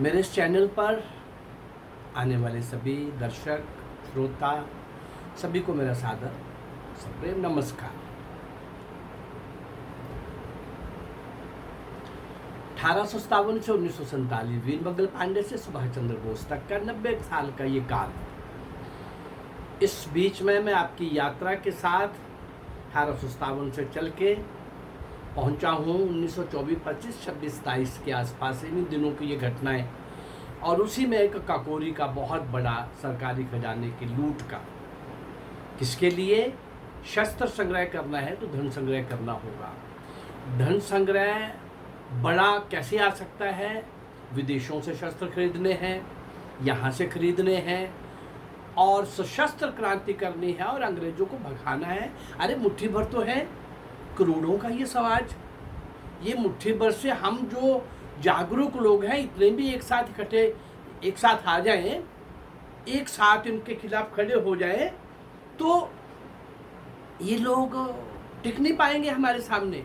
मेरे इस चैनल पर आने वाले सभी दर्शक श्रोता सभी को मेरा सादर सप्रेम नमस्कार। 1857 से 1947 वीरबंगल पांडे से सुभाष चंद्र बोस तक का 90 साल का ये काल। इस बीच में मैं आपकी यात्रा के साथ 1857 से चल के पहुंचा हूँ 1924, 25, 26, 27 के आसपास इन दिनों की ये घटनाएं, और उसी में एक काकोरी का बहुत बड़ा सरकारी खजाने की लूट का। किसके लिए? शस्त्र संग्रह करना है तो धन संग्रह करना होगा। धन संग्रह बड़ा कैसे आ सकता है? विदेशों से शस्त्र खरीदने हैं, यहाँ से खरीदने हैं, और सशस्त्र क्रांति करनी है और अंग्रेजों को भगाना है। अरे मुट्ठी भर तो है, करोड़ों का ये समाज, ये मुट्ठी भर से हम जो जागरूक लोग हैं इतने भी एक साथ इकट्ठे एक साथ आ जाएं, एक साथ इनके खिलाफ खड़े हो जाएं, तो ये लोग टिक नहीं पाएंगे हमारे सामने।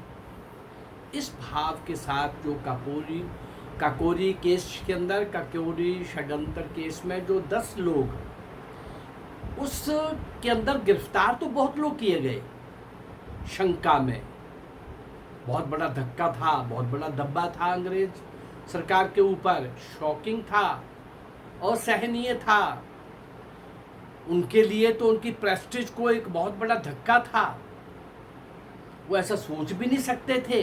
इस भाव के साथ जो काकोरी केस के अंदर, काकोरी षड्यंत्र केस में जो 10 लोग उसके अंदर गिरफ्तार तो बहुत लोग किए गए। शंका में बहुत बड़ा धक्का था, बहुत बड़ा धब्बा था अंग्रेज सरकार के ऊपर, शॉकिंग था, असहनीय था उनके लिए। तो उनकी प्रेस्टीज को एक बहुत बड़ा धक्का था, वो ऐसा सोच भी नहीं सकते थे।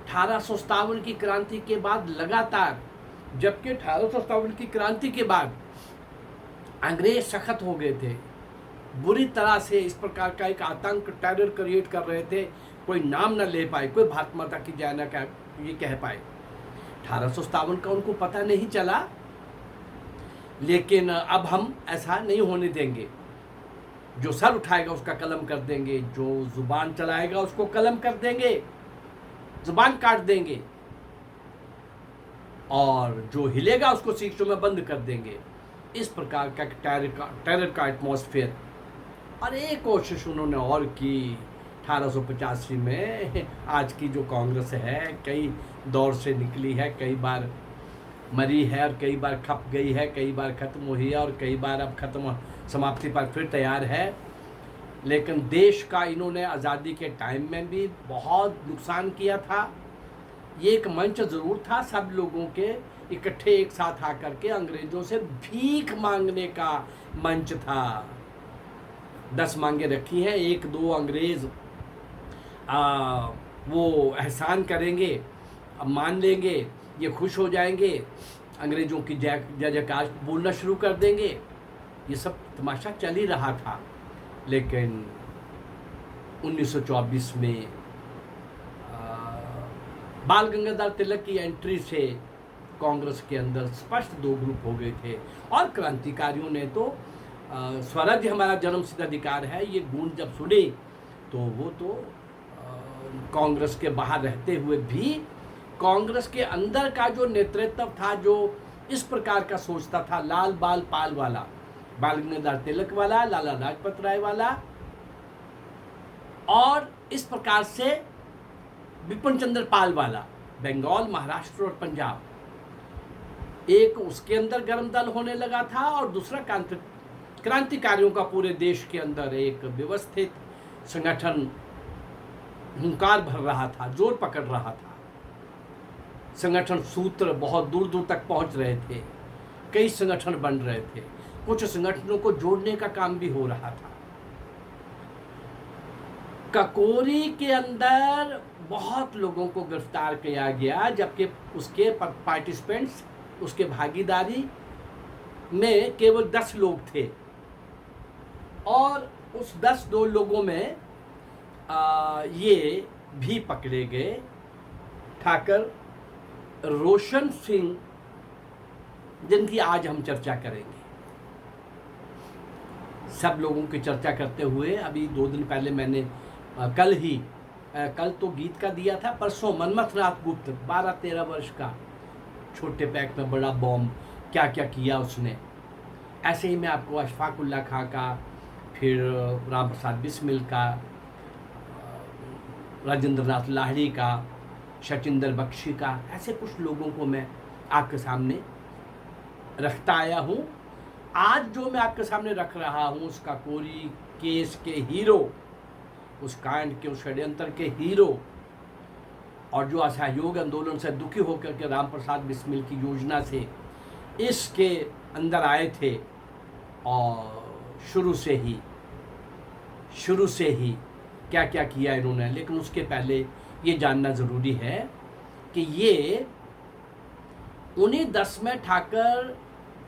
1857 की क्रांति के बाद लगातार, जबकि 1857 की क्रांति के बाद अंग्रेज सख्त हो गए थे, बुरी तरह से इस प्रकार का एक आतंक, टेरर क्रिएट कर रहे थे। कोई नाम न ले पाए, कोई भारत माता की जय न ये कह पाए। 1857 का उनको पता नहीं चला, लेकिन अब हम ऐसा नहीं होने देंगे। जो सर उठाएगा उसका कलम कर देंगे, जो जुबान चलाएगा उसको कलम कर देंगे, जुबान काट देंगे, और जो हिलेगा उसको सीखों में बंद कर देंगे। इस प्रकार का टेरर का एटमॉस्फेयर। और एक कोशिश उन्होंने और की 1885 में। आज की जो कांग्रेस है कई दौर से निकली है, कई बार मरी है और कई बार खप गई है, कई बार खत्म हुई है और कई बार अब खत्म समाप्ति पर फिर तैयार है। लेकिन देश का इन्होंने आज़ादी के टाइम में भी बहुत नुकसान किया था। ये एक मंच ज़रूर था सब लोगों के इकट्ठे एक साथ आकर के अंग्रेजों से भीख मांगने का मंच था। 10 मांगे रखी हैं, 1-2 अंग्रेज वो एहसान करेंगे, अब मान लेंगे, ये खुश हो जाएंगे, अंग्रेजों की जय जयकार बोलना शुरू कर देंगे। ये सब तमाशा चल ही रहा था। लेकिन 1924 में बाल गंगाधर तिलक की एंट्री से कांग्रेस के अंदर स्पष्ट 2 ग्रुप हो गए थे, और क्रांतिकारियों ने तो स्वराज हमारा जन्मसिद्ध अधिकार है ये गूंज जब सुने, तो वो तो कांग्रेस के बाहर रहते हुए भी कांग्रेस के अंदर का जो नेतृत्व था, जो इस प्रकार का सोचता था, लाल बाल पाल वाला, बाल गंगाधर तिलक वाला, लाला लाजपत राय वाला, और इस प्रकार से बिपिन चंद्र पाल वाला, बंगाल, महाराष्ट्र और पंजाब, एक उसके अंदर गर्म दल होने लगा था, और दूसरा क्रांतिकारियों का पूरे देश के अंदर एक व्यवस्थित संगठन हुंकार भर रहा था, जोर पकड़ रहा था। संगठन सूत्र बहुत दूर दूर तक पहुंच रहे थे, कई संगठन बन रहे थे, कुछ संगठनों को जोड़ने का काम भी हो रहा था। काकोरी के अंदर बहुत लोगों को गिरफ्तार किया गया, जबकि उसके पार्टिसिपेंट्स, उसके भागीदारी में केवल 10 लोग थे, और उस 10 लोगों में ये भी पकड़े गए ठाकर रोशन सिंह, जिनकी आज हम चर्चा करेंगे। सब लोगों की चर्चा करते हुए अभी 2 दिन पहले मैंने कल तो गीत का दिया था, परसों मनमथ नाथ गुप्त, 12-13 वर्ष का, छोटे पैक में बड़ा बॉम्ब, क्या क्या किया उसने। ऐसे ही मैं आपको अशफाक उल्लाह खां का, फिर राम प्रसाद बिस्मिल का, राजेंद्र नाथ लाहिड़ी का, शचिंदर बख्शी का, ऐसे कुछ लोगों को मैं आपके सामने रखता आया हूँ। आज जो मैं आपके सामने रख रहा हूँ उस काकोरी केस के हीरो, उस कांड के, उस षड्यंत्र के हीरो, और जो असहयोग आंदोलन से दुखी होकर के राम प्रसाद बिस्मिल की योजना से इसके अंदर आए थे, और शुरू से ही क्या क्या किया इन्होंने। लेकिन उसके पहले ये जानना ज़रूरी है कि ये 1910 में ठाकर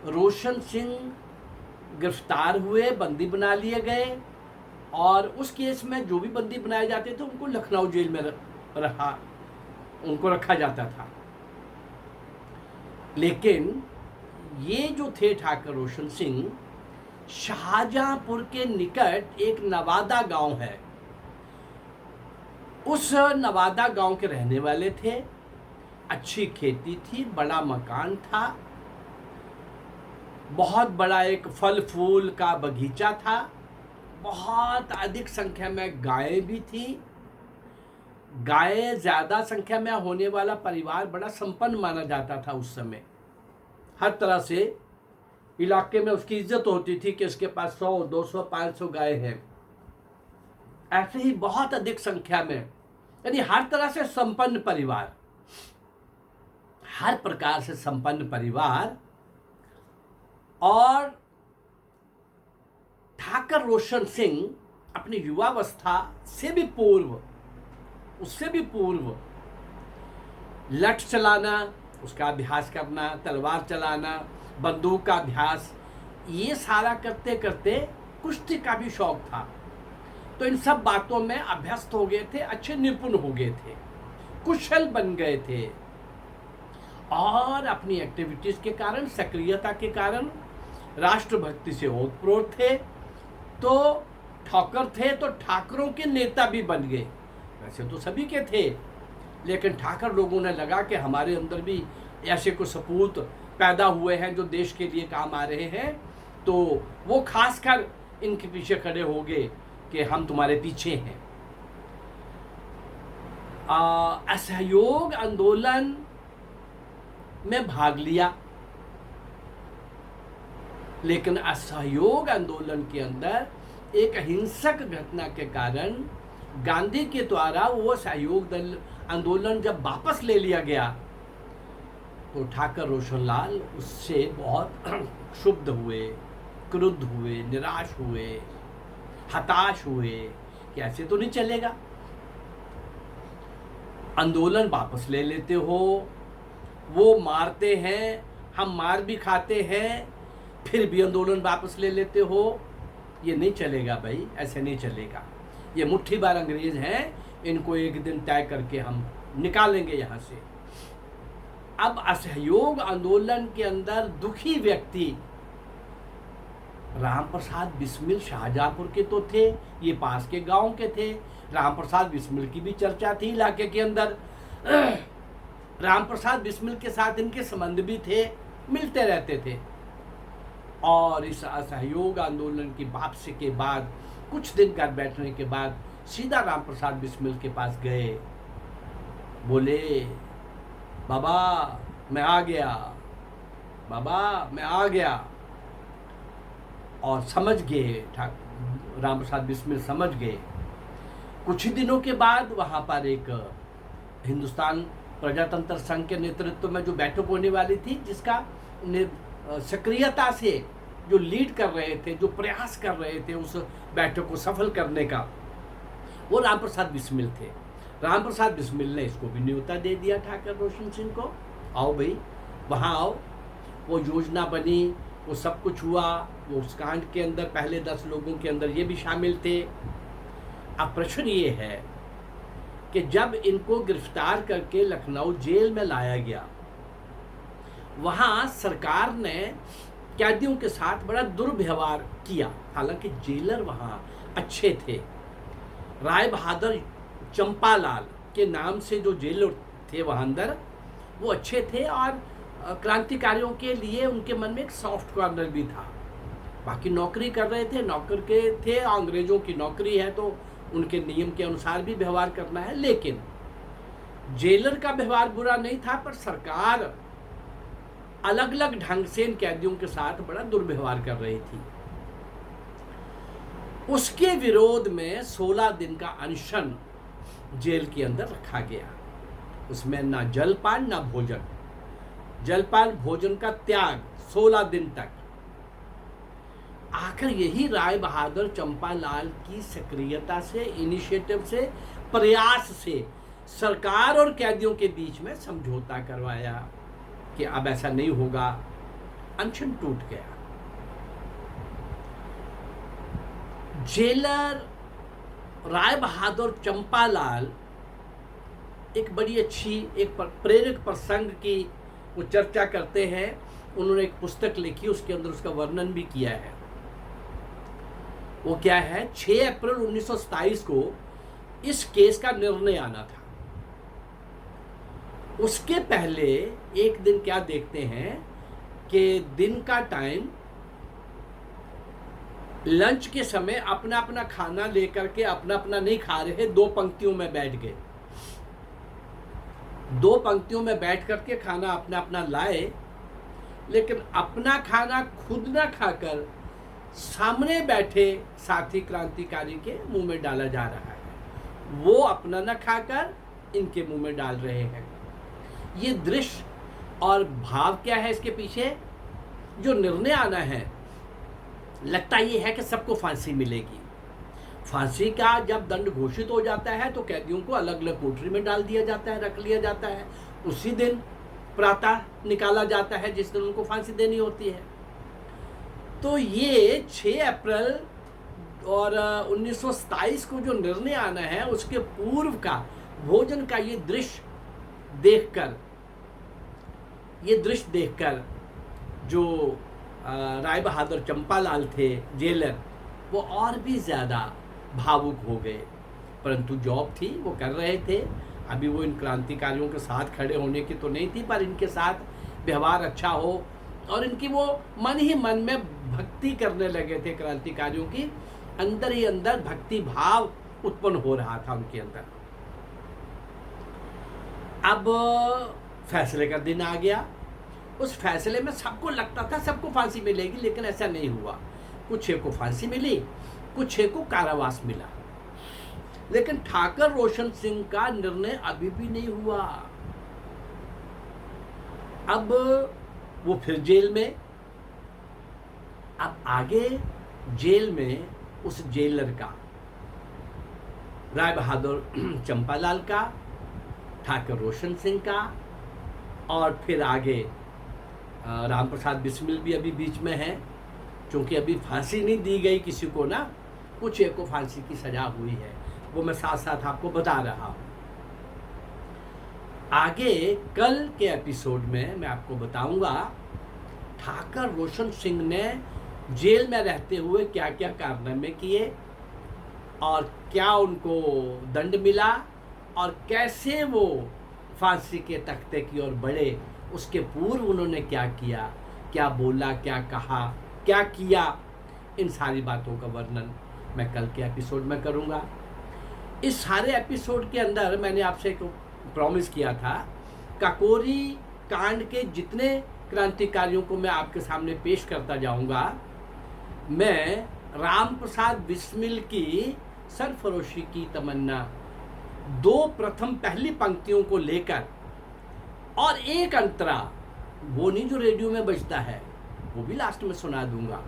रोशन सिंह गिरफ्तार हुए, बंदी बना लिए गए, और उस केस में जो भी बंदी बनाए जाते थे उनको लखनऊ जेल में उनको रखा जाता था। लेकिन ये जो थे ठाकर रोशन सिंह, शाहजहांपुर के निकट एक नवादा गांव है, उस नवादा गांव के रहने वाले थे। अच्छी खेती थी, बड़ा मकान था, बहुत बड़ा एक फल फूल का बगीचा था, बहुत अधिक संख्या में गायें भी थी। गायें ज़्यादा संख्या में होने वाला परिवार बड़ा संपन्न माना जाता था उस समय। हर तरह से इलाके में उसकी इज्जत होती थी कि इसके पास 100, 200, 500 गायें हैं। ऐसे ही बहुत अधिक संख्या में, यानी हर तरह से संपन्न परिवार, हर प्रकार से संपन्न परिवार। और ठाकर रोशन सिंह अपनी युवावस्था से भी पूर्व, उससे भी पूर्व लठ चलाना, उसका अभ्यास करना, तलवार चलाना, बंदूक का अभ्यास, ये सारा करते करते कुश्ती का भी शौक था। तो इन सब बातों में अभ्यस्त हो गए थे, अच्छे निपुण हो गए थे, कुशल बन गए थे, और अपनी एक्टिविटीज के कारण, सक्रियता के कारण, राष्ट्रभक्ति से ओतप्रोत थे। तो ठाकर थे तो ठाकरों के नेता भी बन गए। वैसे तो सभी के थे, लेकिन ठाकर लोगों ने लगा कि हमारे अंदर भी ऐसे कुछ सपूत पैदा हुए हैं जो देश के लिए काम आ रहे हैं, तो वो खासकर इनके पीछे खड़े हो गए कि हम तुम्हारे पीछे हैं। असहयोग आंदोलन में भाग लिया, लेकिन असहयोग आंदोलन के अंदर एक अहिंसक घटना के कारण गांधी के द्वारा वो सहयोग दल आंदोलन जब वापस ले लिया गया, तो ठाकर रोशनलाल उससे बहुत क्षुब्ध हुए, क्रुद्ध हुए, निराश हुए, हताश हुए कि ऐसे तो नहीं चलेगा। आंदोलन वापस ले लेते हो, वो मारते हैं, हम मार भी खाते हैं, फिर भी आंदोलन वापस ले लेते हो, ये नहीं चलेगा भाई, ऐसे नहीं चलेगा। ये मुट्ठी बार अंग्रेज हैं, इनको एक दिन तय करके हम निकालेंगे यहाँ से। अब असहयोग आंदोलन के अंदर दुखी व्यक्ति राम प्रसाद बिस्मिल शाहजहांपुर के तो थे, ये पास के गांव के थे। राम प्रसाद बिस्मिल की भी चर्चा थी इलाके के अंदर। राम प्रसाद बिस्मिल के साथ इनके संबंध भी थे, मिलते रहते थे। और इस असहयोग आंदोलन की वापसी के बाद कुछ दिन घर बैठने के बाद सीधा राम प्रसाद बिस्मिल के पास गए, बोले बाबा मैं आ गया, बाबा मैं आ गया। और समझ गए, राम प्रसाद बिस्मिल समझ गए। कुछ ही दिनों के बाद वहाँ पर एक हिंदुस्तान प्रजातंत्र संघ के नेतृत्व में जो बैठक होने वाली थी, जिसका सक्रियता से जो लीड कर रहे थे, जो प्रयास कर रहे थे उस बैठक को सफल करने का, वो राम प्रसाद बिस्मिल थे। राम प्रसाद बिस्मिल ने इसको भी न्योता दे दिया ठाकर रोशन सिंह को, आओ भाई वहाँ आओ। वो योजना बनी, वो सब कुछ हुआ। वो उस कांड के अंदर पहले 10 लोगों के अंदर ये भी शामिल थे। अब प्रश्न ये है कि जब इनको गिरफ्तार करके लखनऊ जेल में लाया गया, वहाँ सरकार ने कैदियों के साथ बड़ा दुर्व्यवहार किया। हालांकि जेलर वहाँ अच्छे थे। राय बहादुर चंपालाल के नाम से जो जेलर थे वहाँ अंदर, वो अच्छे थे, और क्रांतिकारियों के लिए उनके मन में एक सॉफ्ट कॉर्नर भी था। बाकी नौकरी कर रहे थे, नौकर के थे, अंग्रेजों की नौकरी है तो उनके नियम के अनुसार भी व्यवहार करना है। लेकिन जेलर का व्यवहार बुरा नहीं था, पर सरकार अलग अलग ढंग से इन कैदियों के साथ बड़ा दुर्व्यवहार कर रही थी। उसके विरोध में 16 दिन का अनशन जेल के अंदर रखा गया। उसमें ना जलपान ना भोजन, जलपान भोजन का त्याग 16 दिन तक। आखिर यही राय बहादुर चंपालाल की सक्रियता से, इनिशिएटिव से, प्रयास से सरकार और कैदियों के बीच में समझौता करवाया कि अब ऐसा नहीं होगा। अनशन टूट गया। जेलर राय बहादुर चंपालाल एक बड़ी अच्छी एक प्रेरक प्रसंग की वो चर्चा करते हैं। उन्होंने एक पुस्तक लिखी, उसके अंदर उसका वर्णन भी किया है। वो क्या है, 6 अप्रैल 1927 को इस केस का निर्णय आना था। उसके पहले एक दिन क्या देखते हैं कि दिन का टाइम, लंच के समय अपना अपना खाना लेकर के अपना अपना नहीं खा रहे, 2 पंक्तियों में बैठ गए। 2 पंक्तियों में बैठ करके खाना अपना अपना लाए, लेकिन अपना खाना खुद ना खाकर सामने बैठे साथी क्रांतिकारी के मुंह में डाला जा रहा है। वो अपना न खाकर इनके मुंह में डाल रहे हैं। ये दृश्य और भाव क्या है इसके पीछे? जो निर्णय आना है, लगता ये है कि सबको फांसी मिलेगी। फांसी का जब दंड घोषित हो जाता है तो कैदियों को अलग अलग कोठरी में डाल दिया जाता है, रख लिया जाता है। उसी दिन प्रातः निकाला जाता है जिस दिन उनको फांसी देनी होती है। तो ये 6 अप्रैल और 1927 को जो निर्णय आना है, उसके पूर्व का भोजन का ये दृश्य देखकर जो राय बहादुर चंपालाल थे जेलर, वो और भी ज़्यादा भावुक हो गए। परंतु जॉब थी, वो कर रहे थे। अभी वो इन क्रांतिकारियों के साथ खड़े होने की तो नहीं थी, पर इनके साथ व्यवहार अच्छा हो, और इनकी वो मन ही मन में भक्ति करने लगे थे। क्रांतिकारियों की अंदर ही अंदर भक्ति भाव उत्पन्न हो रहा था उनके अंदर। अब फैसले का दिन आ गया। उस फैसले में सबको लगता था सबको फांसी मिलेगी, लेकिन ऐसा नहीं हुआ। कुछ एक को फांसी मिली, कुछ एक को कारावास मिला। लेकिन ठाकर रोशन सिंह का निर्णय अभी भी नहीं हुआ। अब वो फिर जेल में। अब आगे जेल में उस जेलर का, राय बहादुर चंपालाल का, ठाकर रोशन सिंह का, और फिर आगे राम प्रसाद बिस्मिल भी अभी बीच में है। क्योंकि अभी फांसी नहीं दी गई किसी को ना, कुछ एक को फांसी की सजा हुई है, वो मैं साथ साथ आपको बता रहा हूँ। आगे कल के एपिसोड में मैं आपको बताऊंगा ठाकर रोशन सिंह ने जेल में रहते हुए क्या क्या कारनामे किए और क्या उनको दंड मिला, और कैसे वो फांसी के तख्ते की ओर बढ़े। उसके पूर्व उन्होंने क्या किया, क्या बोला, क्या कहा, क्या किया, इन सारी बातों का वर्णन मैं कल के एपिसोड में करूंगा। इस सारे एपिसोड के अंदर मैंने आपसे एक प्रॉमिस किया था, काकोरी कांड के जितने क्रांतिकारियों को मैं आपके सामने पेश करता जाऊंगा, मैं राम प्रसाद बिस्मिल की सरफरोशी की तमन्ना 2 प्रथम पहली पंक्तियों को लेकर, और एक अंतरा, वो नहीं जो रेडियो में बजता है, वो भी लास्ट में सुना दूंगा,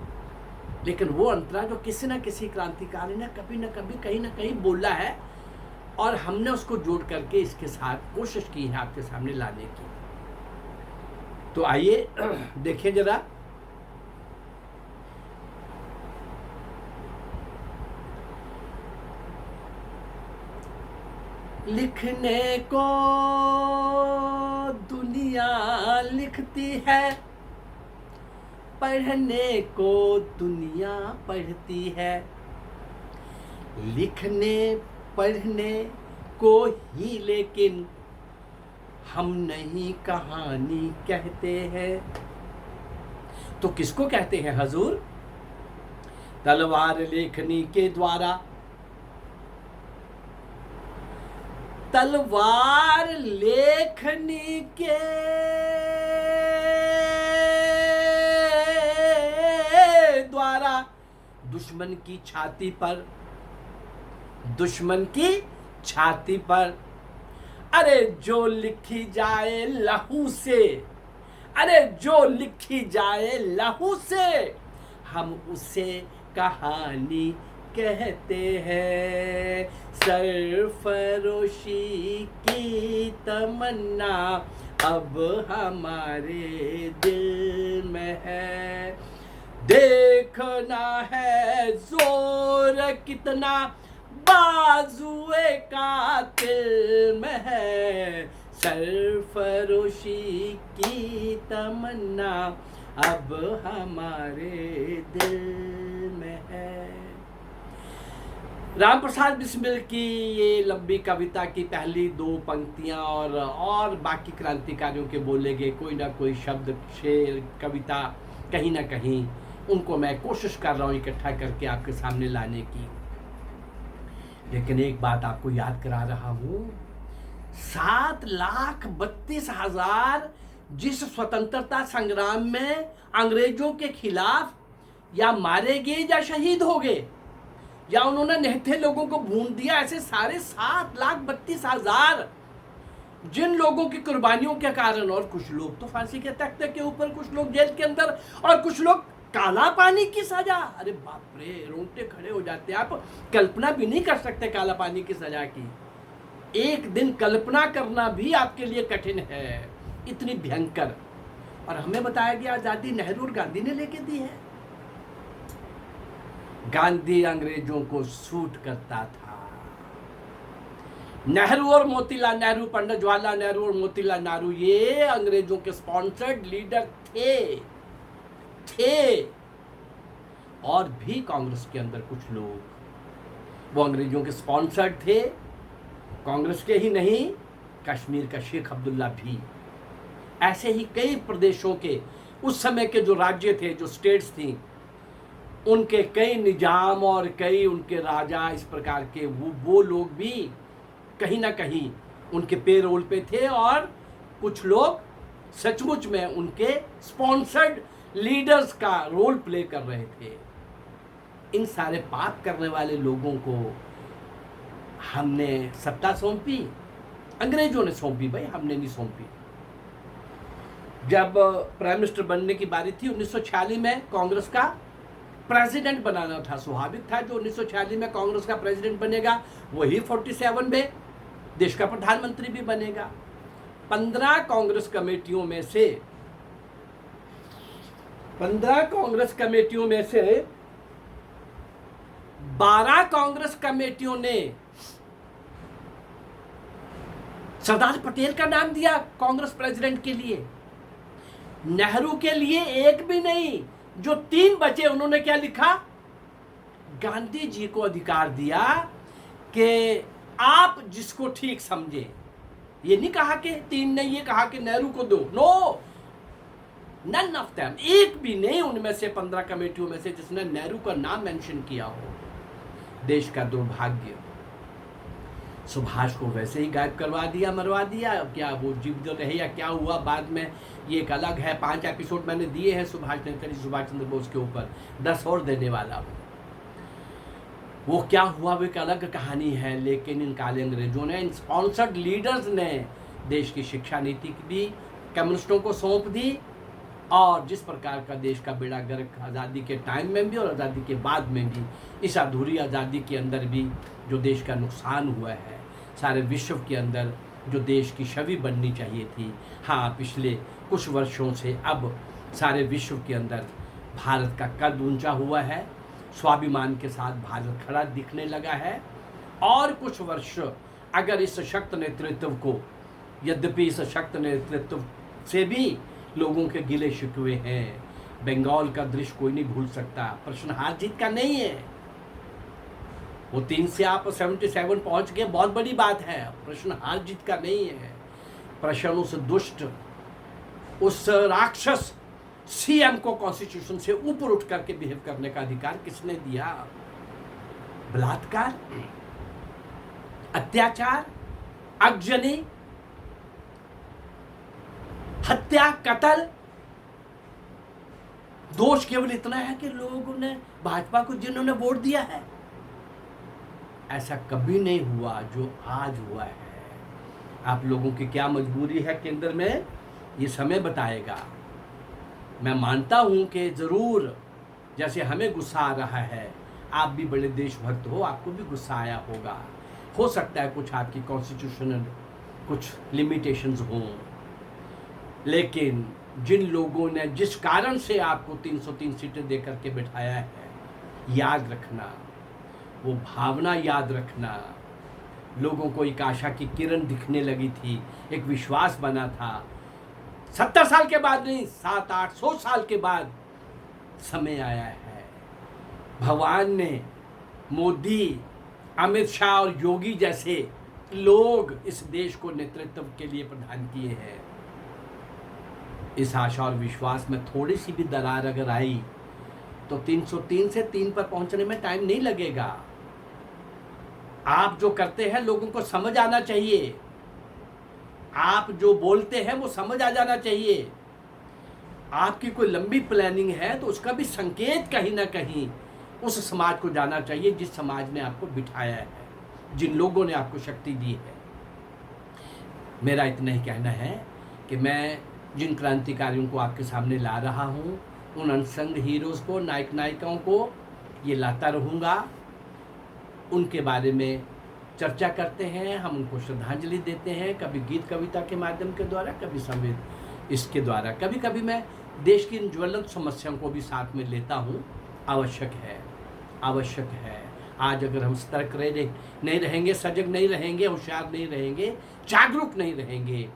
लेकिन वो अंतरा जो किसी न किसी क्रांतिकारी ने कभी न कभी कहीं ना कहीं बोला है, और हमने उसको जोड़ करके इसके साथ कोशिश की है आपके सामने लाने की। तो आइए देखें जरा। लिखने को दुनिया लिखती है, पढ़ने को दुनिया पढ़ती है। लिखने पढ़ने को ही लेकिन हम नहीं कहानी कहते हैं। तो किसको कहते हैं हजूर? तलवार लेखनी के द्वारा, तलवार लेखनी के दुश्मन की छाती पर, दुश्मन की छाती पर। अरे जो लिखी जाए लहू से, अरे जो लिखी जाए लहू से, हम उसे कहानी कहते हैं। सरफरोशी की तमन्ना अब हमारे दिल में है। देखना है जोर कितना बाजुए कातिल में है। सरफरोशी की तमन्ना अब हमारे दिल में है। राम प्रसाद बिस्मिल की ये लंबी कविता की पहली 2 पंक्तियां और बाकी क्रांतिकारियों के बोले गए कोई ना कोई शब्द, शेर, कविता कहीं ना कहीं उनको मैं कोशिश कर रहा हूँ इकट्ठा करके आपके सामने लाने की। लेकिन एक बात आपको याद करा रहा हूँ, 7,32,000 जिस स्वतंत्रता संग्राम में अंग्रेजों के खिलाफ या मारे गए या शहीद हो गए या उन्होंने निहत्थे लोगों को भून दिया, ऐसे सारे 7,32,000 जिन लोगों की कुर्बानियों के कारण, और कुछ लोग तो फांसी के तख्ते के ऊपर, कुछ लोग जेल के अंदर और कुछ लोग काला पानी की सजा। अरे बाप रे, रोंगटे खड़े हो जाते हैं। आप कल्पना भी नहीं कर सकते काला पानी की सजा की। एक दिन कल्पना करना भी आपके लिए कठिन है, इतनी भयंकर। और हमें बताया गया आजादी नेहरू और गांधी ने लेके दी है। गांधी अंग्रेजों को सूट करता था। नेहरू और मोतीलाल नेहरू, पंडित जवाहरलाल नेहरू और मोतीलाल नेहरू ये अंग्रेजों के स्पॉन्सर्ड लीडर थे। और भी कांग्रेस के अंदर कुछ लोग वो अंग्रेजों के स्पॉन्सर्ड थे। कांग्रेस के ही नहीं, कश्मीर का शेख अब्दुल्ला भी। ऐसे ही कई प्रदेशों के उस समय के जो राज्य थे, जो स्टेट्स थी, उनके कई निजाम और कई उनके राजा इस प्रकार के वो लोग भी कहीं ना कहीं उनके पेरोल पे थे। और कुछ लोग सचमुच में उनके स्पॉन्सर्ड लीडर्स का रोल प्ले कर रहे थे। इन सारे पाप करने वाले लोगों को हमने सत्ता सौंपी, अंग्रेजों ने सौंपी भाई, हमने नहीं सौंपी। जब प्राइम मिनिस्टर बनने की बारी थी 1946 में, कांग्रेस का प्रेसिडेंट बनाना था। स्वाभाविक था जो 1946 में कांग्रेस का प्रेसिडेंट बनेगा वही 47 में देश का प्रधानमंत्री भी बनेगा। 15 कांग्रेस कमेटियों में से 12 कांग्रेस कमेटियों ने सरदार पटेल का नाम दिया कांग्रेस प्रेसिडेंट के लिए। नेहरू के लिए एक भी नहीं। जो 3 बचे उन्होंने क्या लिखा? गांधी जी को अधिकार दिया कि आप जिसको ठीक समझे। ये नहीं कहा कि 3 ने ये कहा कि नेहरू को दो। नो, नन ऑफ देम, एक भी नहीं उनमें से 15 कमेटियों में से जिसने नेहरू का नाम मेंशन किया हो। देश का दुर्भाग्य। सुभाष को वैसे ही गायब करवा दिया, मरवा दिया। क्या वो जीवित रहे या क्या हुआ बाद में ये एक अलग है। 5 एपिसोड मैंने दिए हैं सुभाष नेताजी सुभाष चंद्र बोस के ऊपर, 10 और देने वाला हूँ। वो क्या हुआ वो एक अलग कहानी है। लेकिन इन काले अंग्रेजों ने, इन स्पॉन्सर्ड लीडर्स ने देश की शिक्षा नीति भी कम्युनिस्टों को सौंप दी। और जिस प्रकार का देश का बेड़ा गर्क आज़ादी के टाइम में भी और आज़ादी के बाद में भी, इस अधूरी आज़ादी के अंदर भी जो देश का नुकसान हुआ है, सारे विश्व के अंदर जो देश की छवि बननी चाहिए थी, हाँ पिछले कुछ वर्षों से अब सारे विश्व के अंदर भारत का कद ऊंचा हुआ है। स्वाभिमान के साथ भारत खड़ा दिखने लगा है। और कुछ वर्ष अगर इस सशक्त नेतृत्व को, यद्यपि इस सशक्त नेतृत्व से भी लोगों के गिले शिकवे हैं, बंगाल का दृश्य कोई नहीं भूल सकता। प्रश्न हार जीत का नहीं है। वो 3 से आप 77 पहुंच गए, बहुत बड़ी बात है। प्रश्न हार जीत का नहीं है। प्रश्न उस दुष्ट, उस राक्षस सीएम को कॉन्स्टिट्यूशन से ऊपर उठ करके बिहेव करने का अधिकार किसने दिया? बलात्कार, अत्याचार, आगजनी, हत्या, कत्ल, दोष केवल इतना है कि लोगों ने भाजपा को जिन्होंने वोट दिया है, ऐसा कभी नहीं हुआ जो आज हुआ है। आप लोगों की क्या मजबूरी है केंद्र में, ये समय बताएगा। मैं मानता हूं कि जरूर जैसे हमें गुस्सा आ रहा है, आप भी बड़े देशभक्त हो, आपको भी गुस्सा आया होगा। हो सकता है कुछ आपकी कॉन्स्टिट्यूशनल कुछ लिमिटेशंस हों, लेकिन जिन लोगों ने जिस कारण से आपको 303 सीटें देकर के बिठाया है, याद रखना, वो भावना याद रखना। लोगों को एक आशा की किरण दिखने लगी थी, एक विश्वास बना था। 70 साल के बाद नहीं, 700-800 साल के बाद समय आया है। भगवान ने मोदी, अमित शाह और योगी जैसे लोग इस देश को नेतृत्व के लिए प्रदान किए हैं। इस आशा और विश्वास में थोड़ी सी भी दरार अगर आई तो 303 से 3 पर पहुंचने में टाइम नहीं लगेगा। आप जो करते हैं लोगों को समझ आना चाहिए, आप जो बोलते हैं वो समझ आ जाना चाहिए। आपकी कोई लंबी प्लानिंग है तो उसका भी संकेत कहीं ना कहीं उस समाज को जाना चाहिए जिस समाज ने आपको बिठाया है, जिन लोगों ने आपको शक्ति दी है। मेरा इतना ही कहना है कि मैं जिन क्रांतिकारियों को आपके सामने ला रहा हूँ, उन अनसंग हीरोज़ को, नायक नायिकाओं को ये लाता रहूँगा। उनके बारे में चर्चा करते हैं, हम उनको श्रद्धांजलि देते हैं, कभी गीत कविता के माध्यम के द्वारा, कभी संवेद इसके द्वारा। कभी कभी मैं देश की इन ज्वलंत समस्याओं को भी साथ में लेता हूँ। आवश्यक है, आवश्यक है। आज अगर हम सतर्क नहीं रहेंगे, सजग नहीं रहेंगे, होशियार नहीं रहेंगे, जागरूक नहीं रहेंगे,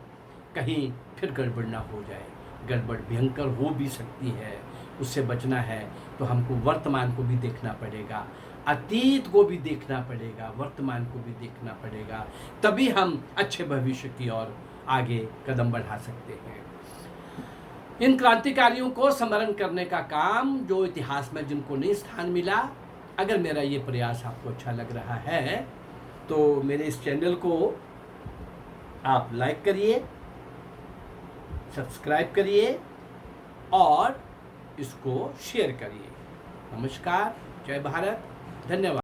कहीं फिर गड़बड़ ना हो जाए। गड़बड़ भयंकर हो भी सकती है, उससे बचना है तो हमको वर्तमान को भी देखना पड़ेगा, अतीत को भी देखना पड़ेगा, वर्तमान को भी देखना पड़ेगा। तभी हम अच्छे भविष्य की ओर आगे कदम बढ़ा सकते हैं। इन क्रांतिकारियों को स्मरण करने का काम, जो इतिहास में जिनको नहीं स्थान मिला, अगर मेरा ये प्रयास आपको अच्छा लग रहा है तो मेरे इस चैनल को आप लाइक करिए, सब्सक्राइब करिए और इसको शेयर करिए। नमस्कार, जय भारत, धन्यवाद।